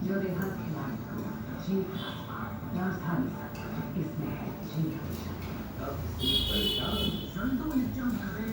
हर खिलाड़ी को जीत का स्वाद। राजधानी सत्र इसमें है जीत की शक्ति। अब से परेशान संतुलित जानकारी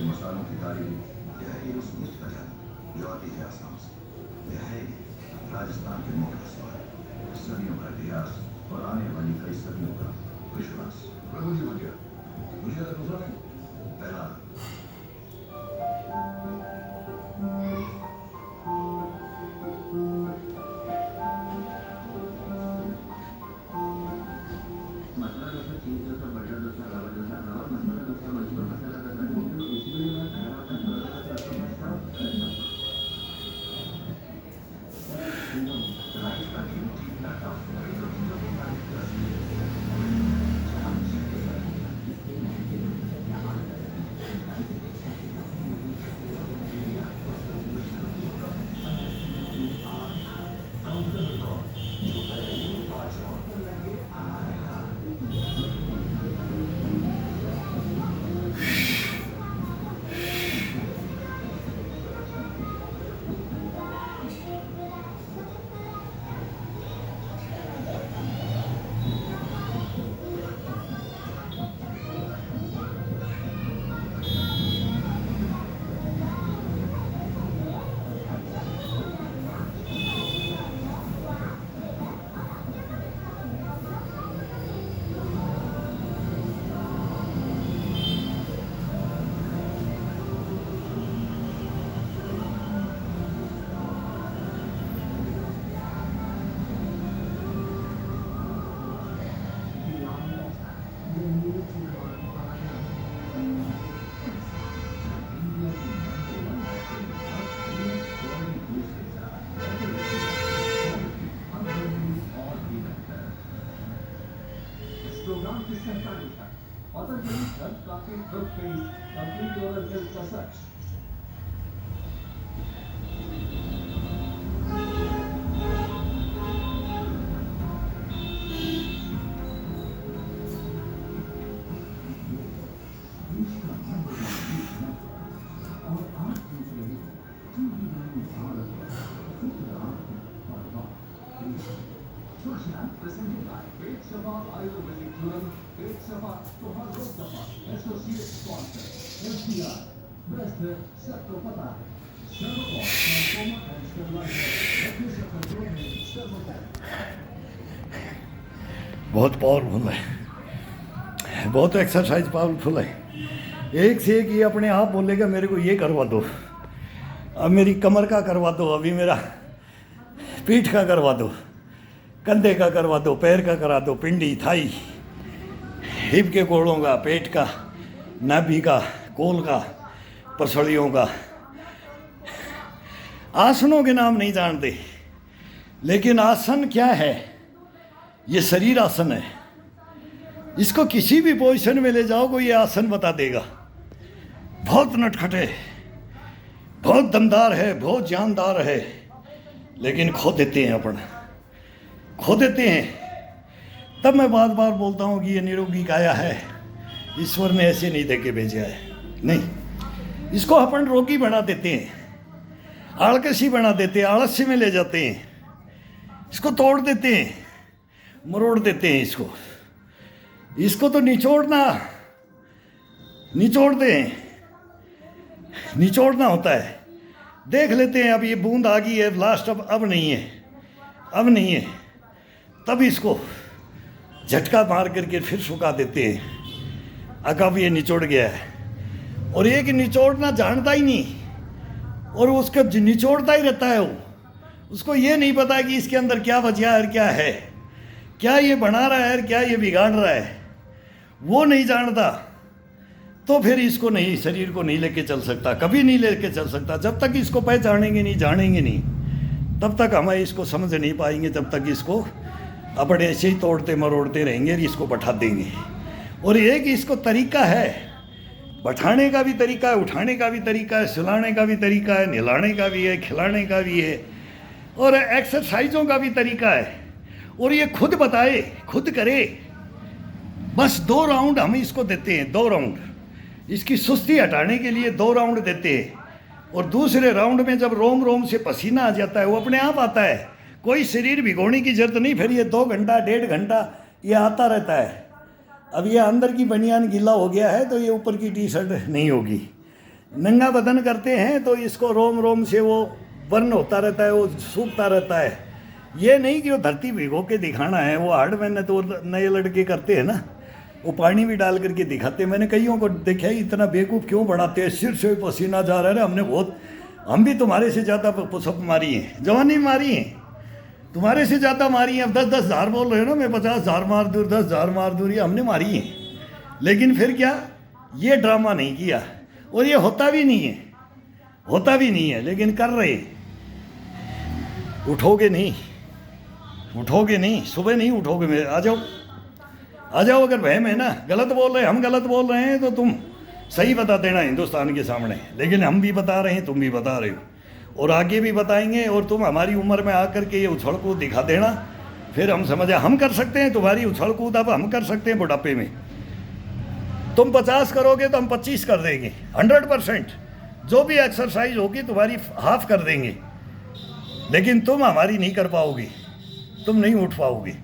मसालों की तारीफ यह है उस मिर्च का जादू जो आती है आसाम से। यह है राजस्थान के मुख्य स्वाद, सदियों का इतिहास और आने वाली कई सदियों का विश्वास। प्रभु जी मुझे तो दूसरा नहीं पहला। मसाला डोसा, चीज डोसा, बटर डोसा, रवा डोसा, रवा मसाला डोसा, मशरूम मसाला डोसा, program की सहकारिता Patanjali Health Coffee Toothpaste, complete oral health massage. Presented by Great Sabha Ayurvedic Tourism, Great Sabha Tohar Mustafa, Associate Sponsor, SDR, Best Sector Pata, Servoport, Transformer and Stabilizer, Refusal Control and Servoport. बहुत powerful है, बहुत exercise powerful है। एक से एक ये अपने आप बोलेगा मेरे को ये करवा दो, अब मेरी कमर का करवा दो, अभी मेरा पीठ का करवा दो, कंधे का करवा दो, पैर का करा दो, पिंडी, थाई, हिप के कोड़ों का, पेट का, नाभि का, कोल का, पसलियों का। आसनों के नाम नहीं जानते, लेकिन आसन क्या है? ये शरीर आसन है। इसको किसी भी पोजीशन में ले जाओ, कोई ये आसन बता देगा। बहुत नटखटे, बहुत दमदार है, बहुत जानदार है, लेकिन खो देते हैं अपना, खो देते हैं। तब मैं बार बार बोलता हूँ कि ये निरोगी काया है, ईश्वर ने ऐसे नहीं दे के भेजा है। नहीं, इसको अपन रोगी बना देते हैं, आलकसी बना देते हैं, आलस्य में ले जाते हैं, इसको तोड़ देते हैं, मरोड़ देते हैं इसको तो निचोड़ना होता है। देख लेते हैं अब ये बूंद आ गई है लास्ट, अब नहीं है, तब इसको झटका मार करके फिर सुखा देते हैं। अब ये निचोड़ गया है, और एक निचोड़ना जानता ही नहीं, और उसको निचोड़ता ही रहता है। उसको ये नहीं पता कि इसके अंदर क्या बचा है और क्या है, क्या ये बना रहा है और क्या ये बिगाड़ रहा है, वो नहीं जानता। तो फिर इसको नहीं, शरीर को नहीं लेके चल सकता, कभी नहीं लेके चल सकता। जब तक इसको पहचानेंगे नहीं, जानेंगे नहीं, तब तक हम इसको समझ नहीं पाएंगे। जब तक इसको अपने ऐसे ही तोड़ते मरोड़ते रहेंगे और इसको बैठा देंगे। और एक इसको तरीका है, बैठाने का भी तरीका है, उठाने का भी तरीका है, सुलाने का भी तरीका है, नहलाने का भी है, खिलाने का भी है, और एक्सरसाइजों का भी तरीका है। और ये खुद बताए, खुद करे। बस 2 राउंड हम इसको देते हैं, 2 राउंड इसकी सुस्ती हटाने के लिए 2 राउंड देते हैं। और दूसरे राउंड में जब रोम रोम से पसीना आ जाता है, वो अपने आप आता है, कोई शरीर भिगोने की जरूरत नहीं। फिर ये 2 घंटा 1.5 घंटा ये आता रहता है। अब ये अंदर की बनियान गीला हो गया है तो ये ऊपर की टी शर्ट नहीं होगी। नंगा बदन करते हैं तो इसको रोम रोम से वो बर्न होता रहता है, वो सूखता रहता है। ये नहीं कि वो धरती भिगो के दिखाना है। वो हार्ड मेहनत तो नए लड़के करते हैं ना, वो पानी भी डाल करके दिखाते हैं। मैंने कईयों को देखा ही, इतना बेवकूफ़ क्यों बढ़ाते हैं, सिर से पसीना जा रहा है। हम भी तुम्हारे से ज़्यादा पुशअप मारी हैं, जवानी मारी हैं, तुम्हारे से ज़्यादा मारी हैं। अब 10-10 हज़ार बोल रहे हो ना, मैं 50 हज़ार मार दूँ, 10 हज़ार मार दूँ, ये हमने मारी हैं। लेकिन फिर क्या, ये ड्रामा नहीं किया, और ये होता भी नहीं है, लेकिन कर रहे। उठोगे नहीं, सुबह नहीं उठोगे। मेरे आ जाओ। अगर वहम है ना, गलत बोल रहे हैं, हम गलत बोल रहे हैं, तो तुम सही बता देना हिंदुस्तान के सामने। लेकिन हम भी बता रहे हैं, तुम भी बता रहे हो, और आगे भी बताएंगे। और तुम हमारी उम्र में आकर के ये उछल कूद दिखा देना, फिर हम समझे हम कर सकते हैं। तुम्हारी उछल कूद अब हम कर सकते हैं बुढ़ापे में। तुम 50 करोगे तो हम 25 कर देंगे, 100%। जो भी एक्सरसाइज होगी तुम्हारी हाफ कर देंगे, लेकिन तुम हमारी नहीं कर पाओगी, तुम नहीं उठ पाओगे।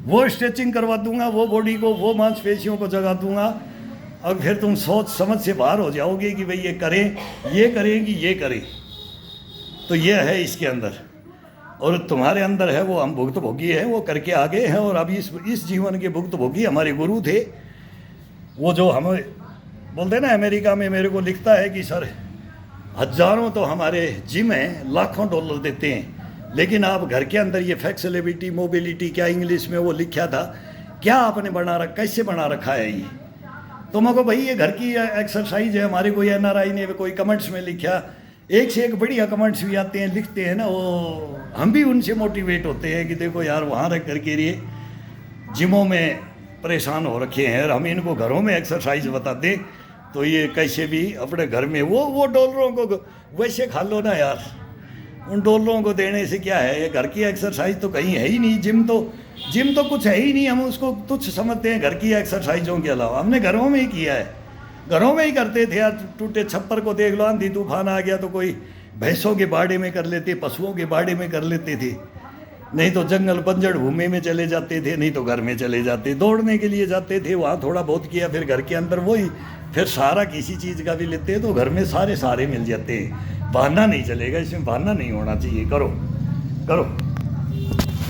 वो स्ट्रेचिंग करवा दूंगा, वो बॉडी को, वो मांसपेशियों को जगा दूंगा, और फिर तुम सोच समझ से बाहर हो जाओगे कि भाई ये करें ये करें। तो ये है इसके अंदर, और तुम्हारे अंदर है वो। हम भुक्तभोगी हैं, वो करके आगे हैं। और अभी इस जीवन के भुक्तभोगी हमारे गुरु थे। वो जो हमें बोलते ना, अमेरिका में मेरे को लिखता है कि सर हजारों तो हमारे जिम हैं, लाखों $1 देते हैं, लेकिन आप घर के अंदर ये फ्लेक्सिबिलिटी, मोबिलिटी, क्या इंग्लिश में वो लिखा था, क्या आपने कैसे बना रखा है ये? तो मैं को भाई ये घर की एक्सरसाइज है। हमारे कोई NRI ने कोई कमेंट्स में लिखा, एक से एक बढ़िया कमेंट्स भी आते हैं, लिखते हैं ना, वो हम भी उनसे मोटिवेट होते हैं कि देखो यार, वहाँ रख करके ये जिमों में परेशान हो रखे हैं, और हम इनको घरों में एक्सरसाइज बता दें तो ये कैसे भी अपने घर में वो डॉलरों को वैसे खा लो ना यार। उन डॉलरों को देने से क्या है, ये घर की एक्सरसाइज तो कहीं है ही नहीं। जिम तो कुछ है ही नहीं। हम उसको तुच्छ समझते हैं घर की एक्सरसाइजों के अलावा। हमने घरों में ही किया है, घरों में ही करते थे यार। टूटे छप्पर को देख लो, आंधी तूफान आ गया तो कोई भैंसों के बाड़े में कर लेते, पशुओं के बाड़े में कर लेते थे, नहीं तो जंगल बंजर भूमि में चले जाते थे, नहीं तो घर में चले जाते, दौड़ने के लिए जाते थे, वहाँ थोड़ा बहुत किया, फिर घर के अंदर वही, फिर सहारा किसी चीज़ का भी लेते हैं तो घर में सारे मिल जाते हैं। बहाना नहीं चलेगा, इसमें बहाना नहीं होना चाहिए। करो